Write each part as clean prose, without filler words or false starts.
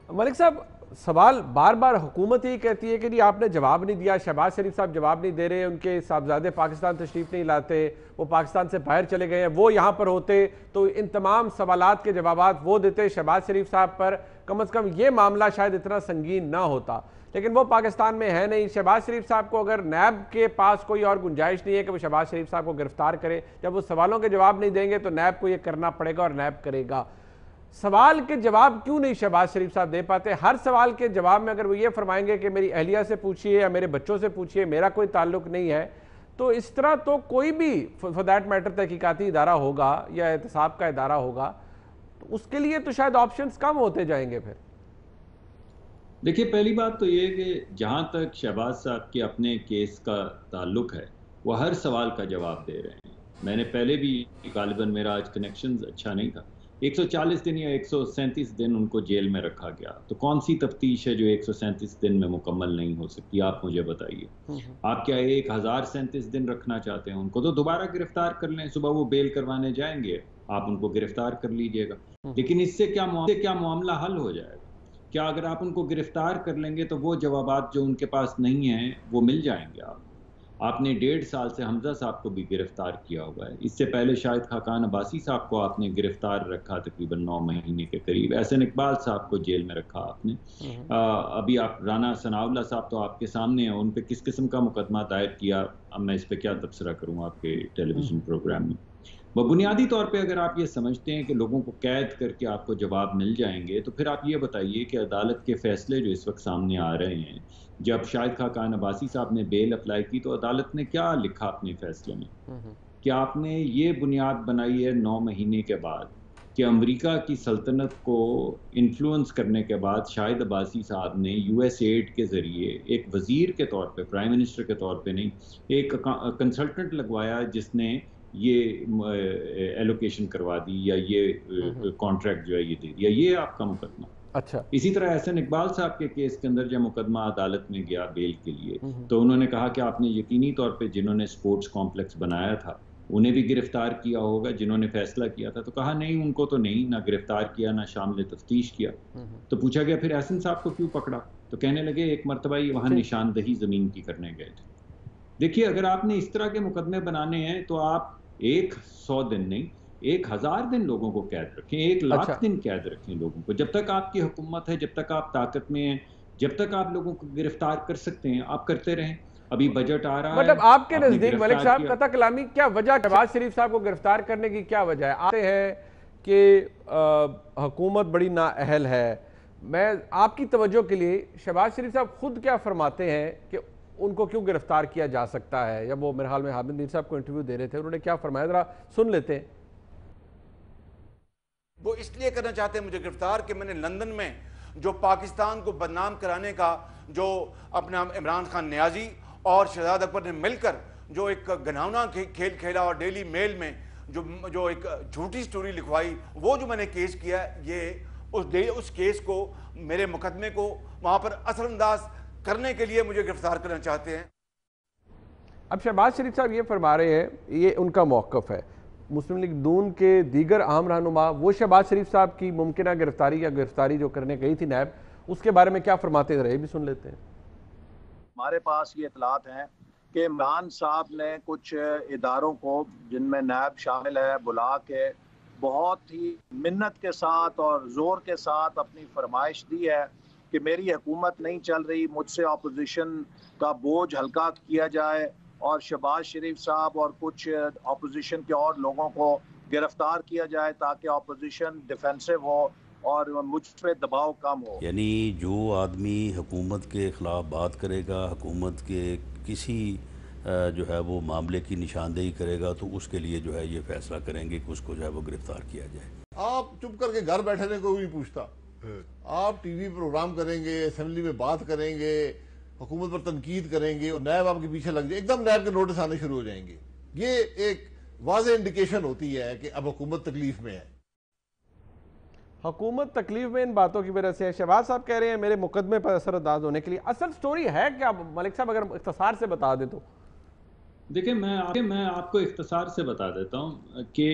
मलिक साहब, सवाल बार बार हुकूमत ही कहती है कि जी आपने जवाब नहीं दिया, शहबाज शरीफ साहब जवाब नहीं दे रहे, उनके साहबजादे पाकिस्तान तशरीफ नहीं लाते, वो पाकिस्तान से बाहर चले गए हैं, वो यहाँ पर होते तो इन तमाम सवालात के जवाब वो देते शहबाज शरीफ साहब पर, कम से कम ये मामला शायद इतना संगीन ना होता। लेकिन वो पाकिस्तान में है नहीं। शहबाज शरीफ साहब को अगर नैब के पास कोई और गुंजाइश नहीं है कि वो शहबाज शरीफ साहब को गिरफ्तार करे, जब वो सवालों के जवाब नहीं देंगे तो नैब को ये करना पड़ेगा और नैब करेगा। सवाल के जवाब क्यों नहीं शहबाज शरीफ साहब दे पाते? हर सवाल के जवाब में अगर वो ये फरमाएंगे कि मेरी अहलिया से पूछिए या मेरे बच्चों से पूछिए, मेरा कोई ताल्लुक नहीं है, तो इस तरह तो कोई भी फॉर दैट मैटर तहकीकाती इदारा होगा या एहतसाब का इदारा होगा, तो उसके लिए तो शायद ऑप्शंस कम होते जाएंगे फिर। देखिए, पहली बात तो ये है कि जहाँ तक शहबाज साहब के अपने केस का ताल्लुक है, वो हर सवाल का जवाब दे रहे हैं। मैंने पहले भी, गालिबन मेरा आज कनेक्शन अच्छा नहीं था, 140 दिन या 137 दिन उनको जेल में रखा गया। तो कौन सी तफ्तीश है जो 137 दिन में मुकम्मल नहीं हो सकती? आप मुझे बताइए। आप क्या 1037 दिन रखना चाहते हैं उनको? तो दोबारा गिरफ्तार कर लें, सुबह वो बेल करवाने जाएंगे, आप उनको गिरफ्तार कर लीजिएगा। लेकिन इससे क्या मामला हल हो जाएगा? क्या अगर आप उनको गिरफ्तार कर लेंगे तो वो जवाबात जो उनके पास नहीं हैं वो मिल जाएंगे? आपने 1.5 साल से हमजा साहब को भी गिरफ्तार किया हुआ है। इससे पहले शाहिद खाकान अब्बासी साहब को आपने गिरफ्तार रखा तकरीबन 9 महीने के करीब। एहसन इकबाल साहब को जेल में रखा आपने। अभी आप राना सनाउल्लाह साहब तो आपके सामने हैं, उन पे किस किस्म का मुकदमा दायर किया? अब मैं इस पे क्या तबसरा करूँ आपके टेलीविजन प्रोग्राम में। वो बुनियादी तौर पे अगर आप ये समझते हैं कि लोगों को कैद करके आपको जवाब मिल जाएंगे, तो फिर आप ये बताइए कि अदालत के फैसले जो इस वक्त सामने आ रहे हैं, जब शाहिद खाकान अब्बासी साहब ने बेल अप्लाई की तो अदालत ने क्या लिखा अपने फैसले में? कि आपने ये बुनियाद बनाई है 9 महीने के बाद कि अमेरिका की सल्तनत को इन्फ्लुएंस करने के बाद शाहिद अब्बासी साहब ने यूएस एड के ज़रिए एक वज़ीर के तौर पे, प्राइम मिनिस्टर के तौर पे नहीं, एक कंसल्टेंट लगवाया जिसने ये एलोकेशन करवा दी या ये कॉन्ट्रैक्ट जो है ये दे दिया। ये आपका मुकदमा। अच्छा। इसी तरह एहसन इकबाल साहब के केस के अंदर जब मुकदमा अदालत में गया बेल के लिए, तो उन्होंने कहा कि आपने यकीनी तौर पे जिन्होंने स्पोर्ट्स कॉम्प्लेक्स बनाया था उन्हें भी गिरफ्तार किया होगा, जिन्होंने फैसला किया था। तो कहा नहीं, उनको तो नहीं, ना गिरफ्तार किया, ना शामिल तफ्तीश किया। तो पूछा गया फिर एहसन साहब को क्यों पकड़ा? तो कहने लगे एक मरतबा ही वहां निशानदही जमीन की करने गए थे। देखिए, अगर आपने इस तरह के मुकदमे बनाने हैं तो आप 100 दिन नहीं, 1000 दिन लोगों को कैद रखें, 1 लाख अच्छा। दिन कैद रखें लोगों को। जब तक आपकी हुकूमत है, जब तक आप ताकत में हैं, जब तक आप लोगों को गिरफ्तार कर सकते हैं, आप करते रहें। अभी बजट आ रहा है, मतलब आपके आपने नजदीक मलिक गिरफ्तार साहब किया। कतल कलामी क्या वजह, शहबाज शरीफ साहब को गिरफ्तार करने की क्या वजह है? आते हैं कि हुकूमत बड़ी नाअहल है। मैं आपकी तवज्जो के लिए, शहबाज शरीफ साहब खुद क्या फरमाते हैं कि उनको क्यों गिरफ्तार किया जा सकता है? जब वो मेरे हाल में हामिद मीर साहब को इंटरव्यू दे रहे थे, उन्होंने क्या फरमाया, जरा सुन लेते हैं। वो इसलिए करना चाहते हैं मुझे गिरफ्तार कि मैंने लंदन में जो पाकिस्तान को बदनाम कराने का जो अपना इमरान खान नियाजी और शहजाद अकबर ने मिलकर जो एक घिनौना खेल खेला और डेली मेल में जो एक झूठी स्टोरी लिखवाई, वो जो मैंने केस किया, ये उस केस को, मेरे मुकदमे को वहां पर असरअंदाज करने के लिए मुझे गिरफ्तार करना चाहते हैं। अब शहबाज शरीफ साहब ये फरमा रहे हैं, ये उनका मौक़िफ़ है। मुस्लिम लीग नून के दीगर अहम रहनुमा वो शहबाज शरीफ साहब की मुमकिन गिरफ्तारी या गिरफ्तारी जो करने गई थी नैब, उसके बारे में क्या फरमाते रहे, भी सुन लेते हैं। हमारे पास ये इतलात हैं कि इमरान साहब ने कुछ इदारों को, जिनमें नैब शामिल है, बुला के बहुत ही मिन्नत के साथ और ज़ोर के साथ अपनी फरमाइश दी है कि मेरी हुकूमत नहीं चल रही, मुझसे अपोजिशन का बोझ हल्का किया जाए और शहबाज शरीफ साहब और कुछ अपोजिशन के और लोगों को गिरफ्तार किया जाए ताकि अपोजिशन डिफेंसिव हो और मुझ पे दबाव कम हो। यानी जो आदमी हुकूमत के ख़िलाफ़ बात करेगा, हुकूमत के किसी जो है वो मामले की निशानदेही करेगा, तो उसके लिए जो है ये फैसला करेंगे कि उसको जो है वो गिरफ्तार किया जाए। आप चुप करके घर बैठने को भी नहीं पूछता, आप टीवी प्रोग्राम करेंगे, असेंबली में बात करेंगे, हुकूमत पर तनकीद करेंगे और नैब आपके पीछे लग जाए, एकदम नैब के नोटिस आने शुरू हो जाएंगे। ये एक वाज़ेह इंडिकेशन होती है कि अब हुकूमत तकलीफ में है। हुकूमत तकलीफ में इन बातों की वजह से है। शहबाज साहब कह रहे हैं मेरे मुकदमे पर असरअंदाज होने के लिए। असल स्टोरी है क्या मलिक साहब, अगर इख्तिसार से बता दे तो? देखिए, मैं आपको इख्तिसार से बता देता हूँ कि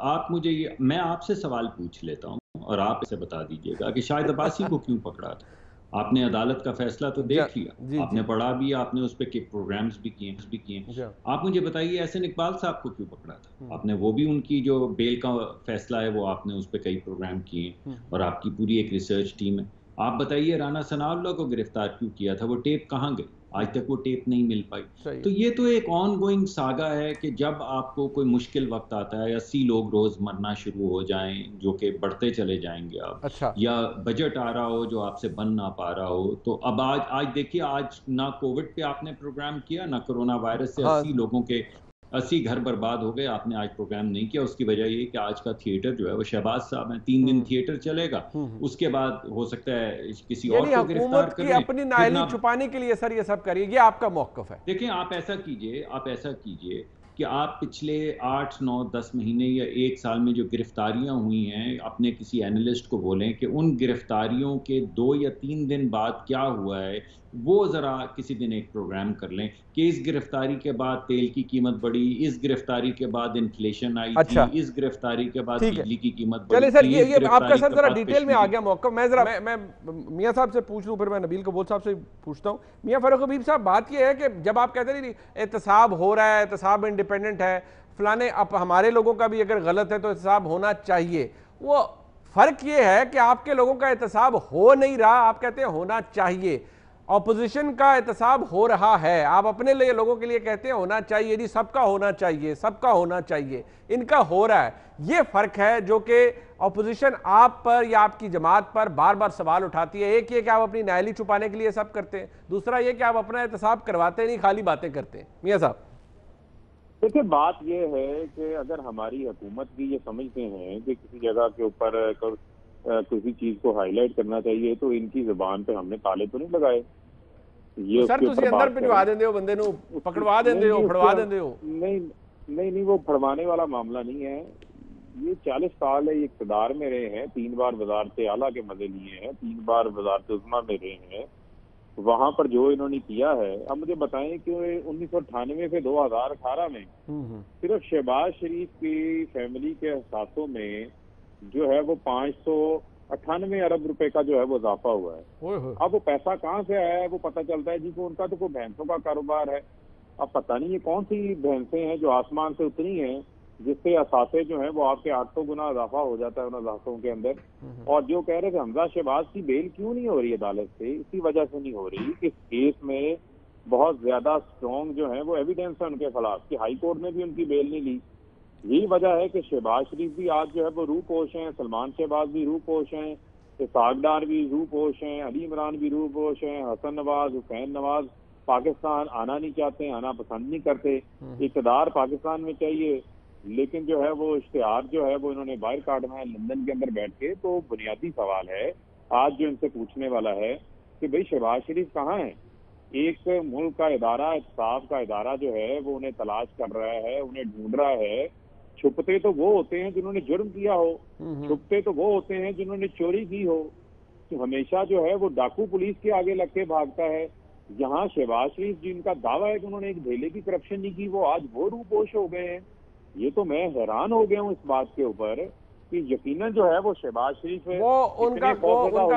आप मुझे मैं आपसे सवाल पूछ लेता हूँ। और आप इसे बता दीजिएगा कि शाहिद अब्बासी को क्यों पकड़ा था। आपने अदालत का फैसला तो देख लिया, आपने पढ़ा भी, आपने उस पर प्रोग्राम्स भी किए। आप मुझे बताइए एहसन इकबाल साहब को क्यों पकड़ा था? आपने वो भी, उनकी जो बेल का फैसला है वो आपने उस पर कई प्रोग्राम किए और आपकी पूरी एक रिसर्च टीम है। आप बताइए राना सनाउल्लाह को गिरफ्तार क्यों किया था? वो टेप कहाँ गई? आज तक वो टेप नहीं मिल पाई। तो ये तो एक ऑन गोइंग सागा है कि जब आपको कोई मुश्किल वक्त आता है, 80 लोग रोज मरना शुरू हो जाएं जो कि बढ़ते चले जाएंगे अब, अच्छा। या बजट आ रहा हो जो आपसे बन ना पा रहा हो, तो अब आज देखिए, आज ना कोविड पे आपने प्रोग्राम किया, ना कोरोना वायरस से 80 लोगों के 80 घर बर्बाद हो गए, आपने आज प्रोग्राम नहीं किया। उसकी वजह ये कि आज का थिएटर जो है वो शहबाज साहब हैं, 3 दिन थिएटर चलेगा, उसके बाद हो सकता है किसी और को गिरफ्तार कर लें, अपनी नाअहली छुपाने के लिए सर ये सब करिए, ये आपका मौक़िफ़ है। देखें, आप ऐसा कीजिए कि आप पिछले 8, 9, 10 महीने या 1 साल में जो गिरफ्तारियां हुई हैं, अपने किसी एनालिस्ट को बोलें कि उन गिरफ्तारियों के 2 या 3 दिन बाद क्या हुआ है, वो ज़रा किसी दिन एक प्रोग्राम कर लें कि इस गिरफ्तारी के बाद तेल की कीमत बढ़ी, इस गिरफ्तारी के बाद इन्फ्लेशन आई थी, इस गिरफ्तारी के बाद बिजली की कीमत बढ़ी। चलिए सर, ये आपका सर जरा डिटेल में आ गया मौका। मैं मियां साहब से पूछ लूं, फिर मैं नबील कबूल साहब से पूछता हूं। मियां फारूक हबीब साहब, बात ये है कि जब आप कहते नहीं एहतसाब हो रहा है, एहतसाब इंडिपेंडेंट है, फलाने, अब हमारे लोगों का भी अगर गलत है तो एहतसाब होना चाहिए, वो फर्क ये है कि आपके लोगों का एहतसाब हो नहीं रहा, आप कहते हैं होना चाहिए। ऑपोजिशन का एहतसाब हो रहा है, आप अपने लिए लोगों के लिए कहते हैं होना चाहिए जी, सबका होना चाहिए, सबका होना चाहिए, इनका हो रहा है। ये फर्क है जो कि ऑपोजिशन आप पर या आपकी जमात पर बार बार सवाल उठाती है। एक ये कि आप अपनी नाअहली छुपाने के लिए सब करते हैं, दूसरा ये कि आप अपना एहतसाब करवाते नहीं, खाली बातें करते हैं। मियां साहब देखिए, बात यह है कि अगर हमारी हुकूमत भी ये समझते हैं कि किसी जगह के ऊपर किसी चीज को हाईलाइट करना चाहिए, तो इनकी जुबान पे हमने ताले तो नहीं लगाए। ये सर तुसी अंदर भिजवा देंदे हो, बंदे नु पकड़वा देंदे हो, फड़वा देंदे हो। नहीं, वो फड़वाने वाला मामला नहीं है। ये 40 साल है ये इक़्तिदार में रहे हैं, 3 बार वज़ारत आला के मजे लिए हैं, 3 बार वज़ारत उज़्मा में रहे हैं। वहां पर जो इन्होंने किया है, अब मुझे बताएं कि 1998 से 2018 में सिर्फ शहबाज शरीफ की फैमिली के हिसाबों में जो है वो 598 अरब रुपए का जो है वो इजाफा हुआ है। अब वो पैसा कहाँ से आया है वो पता चलता है जी को उनका तो कोई भैंसों का कारोबार है। अब पता नहीं ये कौन सी भैंसें हैं जो आसमान से उतरी हैं जिससे असासे जो है वो आपके 800 गुना इजाफा हो जाता है उन असासों के अंदर। और जो कह रहे थे हमजा शहबाज की बेल क्यों नहीं हो रही अदालत से, इसी वजह से नहीं हो रही कि इस केस में बहुत ज्यादा स्ट्रॉन्ग जो है वो एविडेंस है उनके खिलाफ कि हाई कोर्ट ने भी उनकी बेल नहीं ली। यही वजह है कि शहबाज शरीफ भी आज जो है वो रूपोश हैं, सलमान शहबाज भी रूपोश हैं, इसाक डार भी रूपोश हैं, अली इमरान भी रूपोश हैं, हसन नवाज, हुसैन नवाज पाकिस्तान आना नहीं चाहते, आना पसंद नहीं करते। इक़्तिदार पाकिस्तान में चाहिए, लेकिन जो है वो इश्तिहार जो है वो इन्होंने बाहर काटना है लंदन के अंदर बैठ के। तो बुनियादी सवाल है आज जो इनसे पूछने वाला है कि भाई शहबाज शरीफ कहाँ है? एक मुल्क का इदारा, इंसाफ का इदारा जो है वो उन्हें तलाश कर रहा है, उन्हें ढूंढ रहा है। छुपते तो वो होते हैं जिन्होंने जुर्म किया हो, छुपते तो वो होते हैं जिन्होंने चोरी की हो। तो हमेशा जो है वो डाकू पुलिस के आगे लग के भागता है। यहाँ शहबाज शरीफ जिनका दावा है कि उन्होंने एक ढेले की करप्शन नहीं की, वो आज वो रूपोश हो गए हैं। ये तो मैं हैरान हो गया हूँ इस बात के ऊपर कि यकीनन जो है वो शहबाज शरीफ है, वो उनका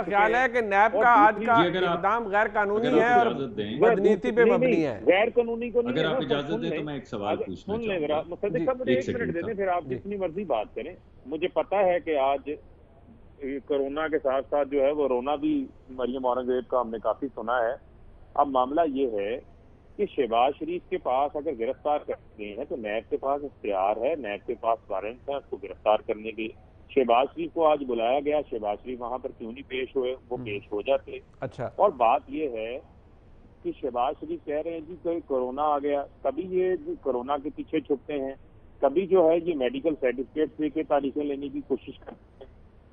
ख्याल है कि नैब का आज का इक़दाम गैर कानूनी है और बदनीति पे मबनी है। गैर कानूनी को नहीं। अगर आप इजाजत दें तो मैं एक सवाल पूछना सुन लें जरा, मुसद्दिक साहब मुझे 1 मिनट दे दें, फिर आप जितनी मर्जी बात करें। मुझे पता है कि आज कोरोना के साथ साथ जो है वो रोना भी मरियम औरंगजेब का हमने काफी सुना है। अब मामला ये है कि शहबाज शरीफ के पास अगर गिरफ्तार करते हैं तो नैब के पास इख्तियार है, नैब के पास वारंट है उसको गिरफ्तार करने के। शहबाज शरीफ को आज बुलाया गया, शहबाज शरीफ वहां पर क्यों नहीं पेश हुए? वो पेश हो जाते। अच्छा। और बात ये है कि शहबाज शरीफ कह रहे हैं जी कोई कोरोना आ गया, कभी ये कोरोना के पीछे छुपते हैं, कभी जो है ये मेडिकल सर्टिफिकेट लेके तारीखें लेने की कोशिश करते हैं,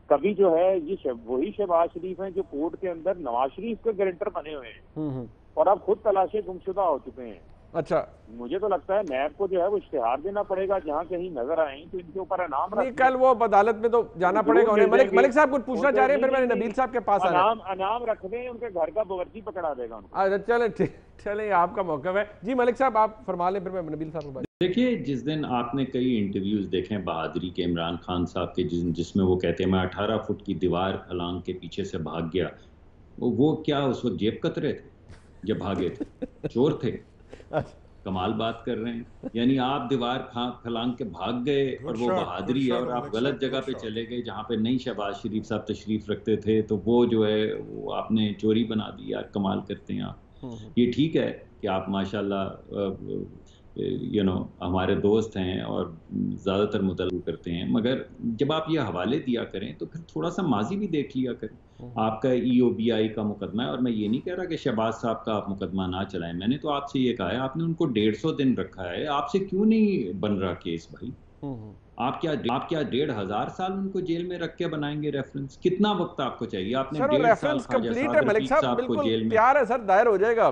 कभी जो है ये वही शहबाज शरीफ हैं जो कोर्ट के अंदर नवाज शरीफ के गारंटर बने हुए हैं और अब खुद तलाशे गुमशुदा हो चुके हैं। अच्छा, मुझे तो लगता है नैब को जो है वो इश्तिहार देना पड़ेगा, जहाँ कहीं नजर आए तो इनके ऊपर इनाम नहीं रखें। कल वो अदालत में तो जाना जरूर पड़ेगा उन्हें। मिल जाएंगे। मलिक साहब कुछ पूछना चाह रहे हैं, फिर नहीं, मैंने नहीं, नबील साहब के पास आना है। इनाम रख दें, उनके घर का बावर्ची पकड़ा देगा उनको। अच्छा चलें, ठीक, चलें, आपका मौक़िफ़ है जी। मलिक साहब आप फरमा लें, फिर मैं नबील साहब को बात। देखिए, जिस दिन आपने कई इंटरव्यूज देखे हैं बहादुरी के इमरान खान साहब के, जिसमें वो कहते हैं मैं 18 फुट की दीवार फलांग के पीछे से भाग गया, वो क्या उस वक्त जेब कतरे थे जब भागे थे? चोर थे? कमाल बात कर रहे हैं। यानी आप दीवार फलांग के भाग गए और वो बहादुरी है, और आप गलत जगह पे चले गए जहाँ पे नहीं शहबाज शरीफ साहब तशरीफ रखते थे, तो वो जो है वो आपने चोरी बना दी। यार कमाल करते हैं आप। ये ठीक है कि आप माशाल्लाह हमारे दोस्त हैं और ज़्यादातर मुतल्लु करते हैं, मगर जब आप ये हवाले दिया करें तो फिर थोड़ा सा माजी भी देख लिया करें। आपका EOBI का मुकदमा है, और मैं ये नहीं कह रहा कि शहबाज साहब का आप मुकदमा ना चलाएं। मैंने तो आपसे ये कहा है, आपने उनको 150 दिन रखा है, आपसे क्यों नहीं बन रहा केस भाई? आप क्या 1,500 साल उनको जेल में रख के बनाएंगे रेफरेंस? कितना वक्त आपको चाहिए? आपने 1.5 साल कंप्लीट है मलिक साहब, बिल्कुल तैयार है सर, दायर हो जाएगा।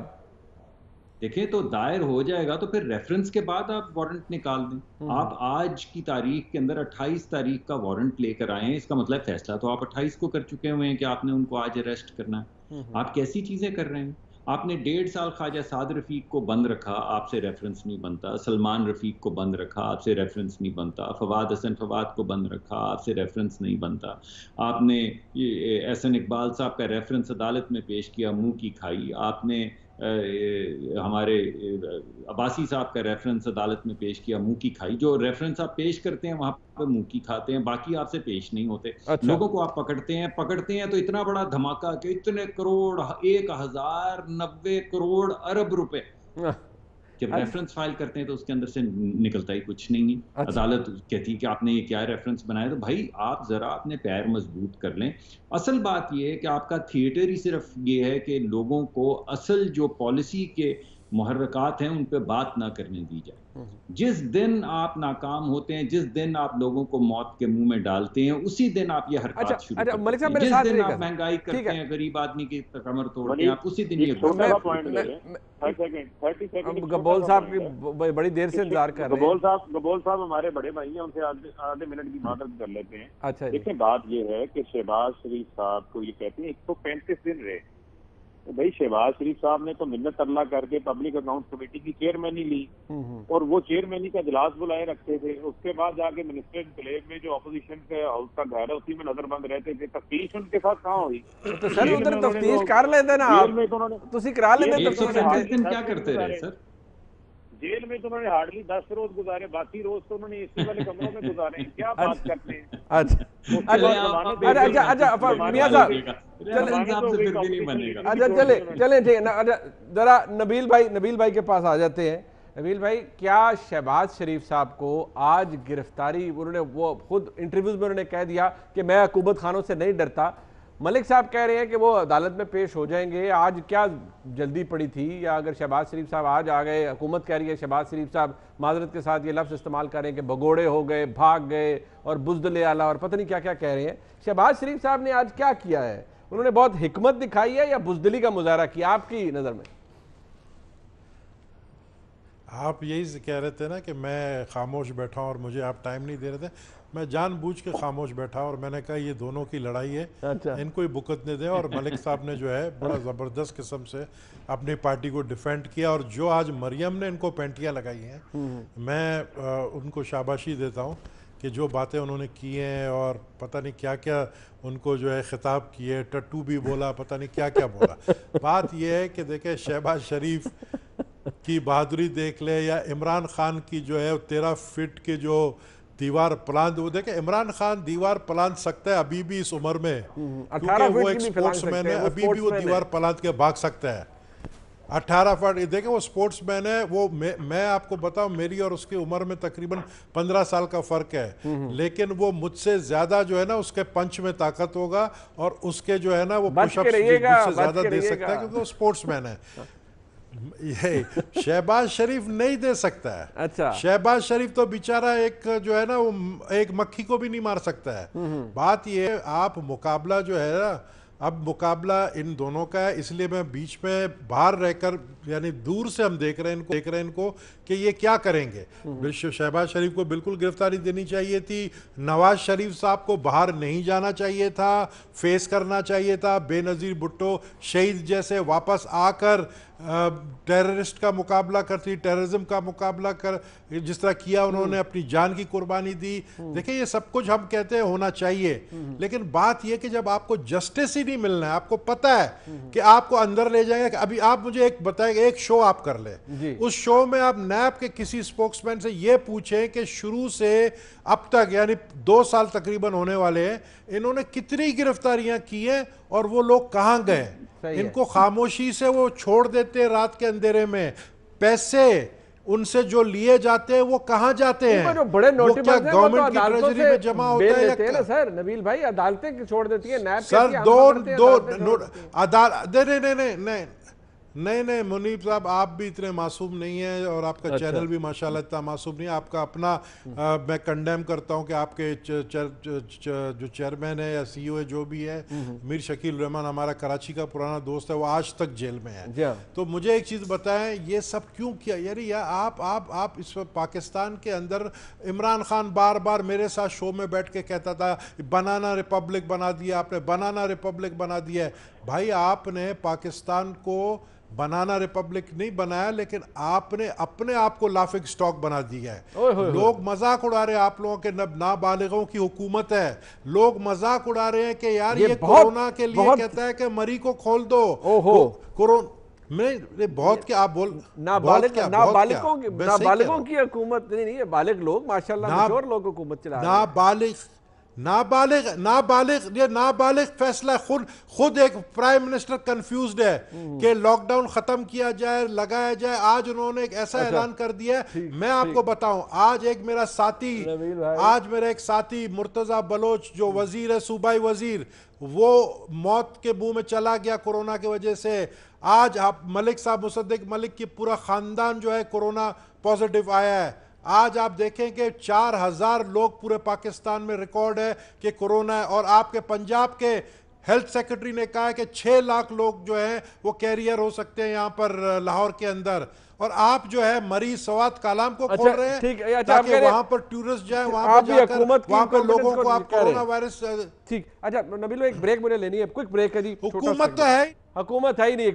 देखें तो दायर हो जाएगा, तो फिर रेफरेंस के बाद आप वारंट निकाल दें। आप आज की तारीख के अंदर 28 तारीख का वारंट लेकर आए हैं, इसका मतलब फैसला तो आप 28 को कर चुके हुए हैं कि आपने उनको आज अरेस्ट करना है। आप कैसी चीजें कर रहे हैं? आपने 1.5 साल ख्वाजा साद रफीक को बंद रखा, आपसे रेफरेंस नहीं बनता। सलमान रफीक को बंद रखा, आपसे रेफरेंस नहीं बनता। फवाद हसन फवाद को बंद रखा, आपसे रेफरेंस नहीं बनता। आपने ये एहसन इकबाल साहब का रेफरेंस अदालत में पेश किया, मुंह की खाई। आपने हमारे अब्बासी साहब का रेफरेंस अदालत में पेश किया, मुंह की खाई। जो रेफरेंस आप पेश करते हैं वहां पर मुंह की खाते हैं, बाकी आपसे पेश नहीं होते। अच्छा। लोगों को आप पकड़ते हैं तो इतना बड़ा धमाका कि इतने करोड़, 1090 करोड़ अरब रुपए जब रेफरेंस फाइल करते हैं तो उसके अंदर से निकलता ही कुछ नहीं है। अच्छा। अदालत कहती है कि आपने ये क्या रेफरेंस बनाया। तो भाई आप जरा अपने पैर मजबूत कर लें। असल बात ये है कि आपका थिएटर ही सिर्फ ये है कि लोगों को असल जो पॉलिसी के मुहर्रकात हैं उन पे बात ना करने दी जाए। जिस दिन आप नाकाम होते हैं, जिस दिन आप लोगों को मौत के मुंह में डालते हैं, उसी दिन आप ये हरकत शुरू करते हैं। मलिक साहब मेरे जिस साथ दिन रहिएगा। आप महंगाई ठीक करते है। हैं, गरीब आदमी की कमर तोड़ते हैं, आप उसी दिन ये छोटा सा पॉइंट ले मैं- लें। 30 सेकंड गब्बोल साहब की बड़ी देर से इंतजार कर रहे हैं। गब्बोल साहब हमारे बड़े भाई हैं, उनसे आधे मिनट की मादत कर लेते हैं। अच्छा जी। देखिए बात ये है कि शहबाज शरीफ साहब को ये कहते हैं 135 दिन रहे, तो भाई शहबाज शरीफ साहब ने तो मिन्नत अल्लाह करके पब्लिक अकाउंट कमेटी की चेयरमैनी ली, और वो चेयरमैनी का इजलास बुलाए रखते थे। उसके बाद जाके मिनिस्टर इनकलेव में जो अपोजिशन के हाउस का घर है उसी में नजरबंद रहते थे। तफ्तीश उनके साथ कहाँ हुई? तो सर उधर तफ्तीश कर लेते ना आप, तुसी करा लेते तफ्तीश। 135 दिन क्या करते रहे सर? जेल में तो उन्होंने हार्डली 10 रोज गुजारे, बाकी रोज तो उन्होंने इसी वाले कमरों में गुजारे। क्या बात करते हैं? अच्छा मियां साहब अच्छा चले ठीक है ना। अच्छा जरा नबील भाई के पास आ जाते हैं। नबील भाई, क्या शहबाज शरीफ साहब को आज गिरफ्तारी, उन्होंने वो खुद इंटरव्यूज में उन्होंने कह दिया कि मैं हुकूमत खानों से नहीं डरता। मलिक साहब कह रहे हैं कि वो अदालत में पेश हो जाएंगे। आज क्या जल्दी पड़ी थी, या अगर शहबाज शरीफ साहब आज आ गए, हुकूमत कह रही है शहबाज शरीफ साहब माजरत के साथ ये लफ्ज़ इस्तेमाल करें कि भगोड़े हो गए, भाग गए और बुज़दिल आला और पता नहीं क्या क्या कह रहे हैं। शहबाज शरीफ साहब ने आज क्या किया है? उन्होंने बहुत हिकमत दिखाई है या बुज़दिली का मुजाहरा किया आपकी नज़र में? आप यही कह रहे थे ना कि मैं खामोश बैठा हूँ और मुझे आप टाइम नहीं दे रहे थे। मैं जानबूझ के खामोश बैठा और मैंने कहा ये दोनों की लड़ाई है। अच्छा। इनको ही बुकतने दें। और मलिक साहब ने जो है बड़ा ज़बरदस्त किस्म से अपनी पार्टी को डिफेंड किया, और जो आज मरियम ने इनको पेंटियाँ लगाई हैं, मैं उनको शाबाशी देता हूँ कि जो बातें उन्होंने की हैं, और पता नहीं क्या क्या उनको जो है खिताब किए, टट्टू भी बोला, पता नहीं क्या क्या बोला। बात यह है कि देखें, शहबाज शरीफ की बहादुरी देख ले, या इमरान खान की जो है 13 फीट की जो दीवार प्लान, वो देखे इमरान खान दीवार प्लान सकता है अभी भी इस उम्र में, क्योंकि वो एक स्पोर्ट्समैन है, अभी भी वो दीवार प्लान के भाग सकता है। 18 फुट देखें, वो स्पोर्ट्समैन है। वो मैं आपको बताऊं, मेरी और उसकी उम्र में तकरीबन 15 साल का फर्क है, लेकिन वो मुझसे ज्यादा जो है ना उसके पंच में ताकत होगा, और उसके जो है ना वो पुशअप्स मुझसे ज्यादा दे सकता है, क्योंकि वो स्पोर्ट्समैन है। ये शहबाज शरीफ नहीं दे सकता है। अच्छा। शहबाज शरीफ तो बेचारा एक जो है ना वो एक मक्खी को भी नहीं मार सकता है। बात ये है, आप मुकाबला जो है ना अब मुकाबला इन दोनों का है, इसलिए मैं बीच में बाहर रहकर यानी दूर से हम देख रहे हैं इनको कि ये क्या करेंगे। शहबाज शरीफ को बिल्कुल गिरफ्तारी देनी चाहिए थी, नवाज शरीफ साहब को बाहर नहीं जाना चाहिए था, फेस करना चाहिए था, बेनज़ीर भुट्टो शहीद जैसे वापस आकर टेररिस्ट का मुकाबला करती, टेररिज्म का मुकाबला कर जिस तरह किया उन्होंने, अपनी जान की कुर्बानी दी। देखिए ये सब कुछ हम कहते हैं होना चाहिए, लेकिन बात यह कि जब आपको जस्टिस ही नहीं मिलना है, आपको पता है कि आपको अंदर ले जाएंगे। अभी आप मुझे एक बताएंगे, एक शो आप कर ले, उस शो में आप नैब के किसी स्पोक्समैन से ये पूछें कि शुरू से अब तक यानी 2 साल तकरीबन होने वाले हैं, इन्होंने कितनी गिरफ्तारियां की हैं और वो लोग कहां गए। इनको खामोशी से वो छोड़ देते रात के अंधेरे में, पैसे उनसे जो लिए जाते हैं वो कहां जाते हैं, जो बड़े नोटिस गवर्नमेंट की ट्रेजरी में जमा होता है ना सर नबील भाई, अदालतें छोड़ देती है नैब सर। नहीं मुनीब साहब, आप भी इतने मासूम नहीं हैं और आपका चैनल भी माशाल्लाह इतना मासूम नहीं है। आपका अपना मैं कंडेम करता हूं कि आपके जो चेयरमैन है या सीईओ है जो भी है, मीर शकील रहमान हमारा कराची का पुराना दोस्त है, वो आज तक जेल में है। तो मुझे एक चीज़ बताएं, ये सब क्यों किया यानी, या आप इस पाकिस्तान के अंदर इमरान खान बार बार मेरे साथ शो में बैठ के कहता था बनाना रिपब्लिक बना दिया आपने, बनाना रिपब्लिक बना दिया है। भाई आपने पाकिस्तान को बनाना रिपब्लिक नहीं बनाया, लेकिन आपने अपने आप को लाफिक स्टॉक बना दिया है। लोग मजाक उड़ा रहे हैं आप लोगों के, नाबालिगों की हुकूमत है, लोग मजाक उड़ा रहे हैं कि यार ये कोरोना के लिए कहता है कि मरी को खोल दो। कोरोना में बहुत क्या आप बोल, नाबालिगों की हुकूमत नहीं है, बालिग लोग माशाल्लाह मशहूर लोग हुकूमत चला रहे हैं। नाबालिग फैसला खुद एक प्राइम मिनिस्टर कंफ्यूज्ड है कि लॉकडाउन खत्म किया जाए, लगाया जाए। आज उन्होंने एक ऐसा ऐलान कर दिया है, मैं आपको बताऊं, आज मेरा एक साथी मुर्तजा बलोच जो वजीर है, सूबाई वजीर, वो मौत के मुंह में चला गया कोरोना की वजह से। आज आप मलिक साहब, मुसद्दिक मलिक की पूरा खानदान जो है कोरोना पॉजिटिव आया है। आज आप देखें कि 4000 लोग पूरे पाकिस्तान में रिकॉर्ड है कि कोरोना है, और आपके पंजाब के हेल्थ सेक्रेटरी ने कहा है कि 6 लाख लोग जो हैं वो कैरियर हो सकते हैं यहाँ पर लाहौर के अंदर। और आप जो है मरीज सवात कालाम को खोल रहे हैं ताकि वहां पर टूरिस्ट जाए, वहां पर लोगों को आप कोरोना वायरस। ठीक, अच्छा नबील एक ब्रेक मुझे लेनी है, क्विक ब्रेक है जी। हुकूमत तो है, हुकूमत है ही नहीं।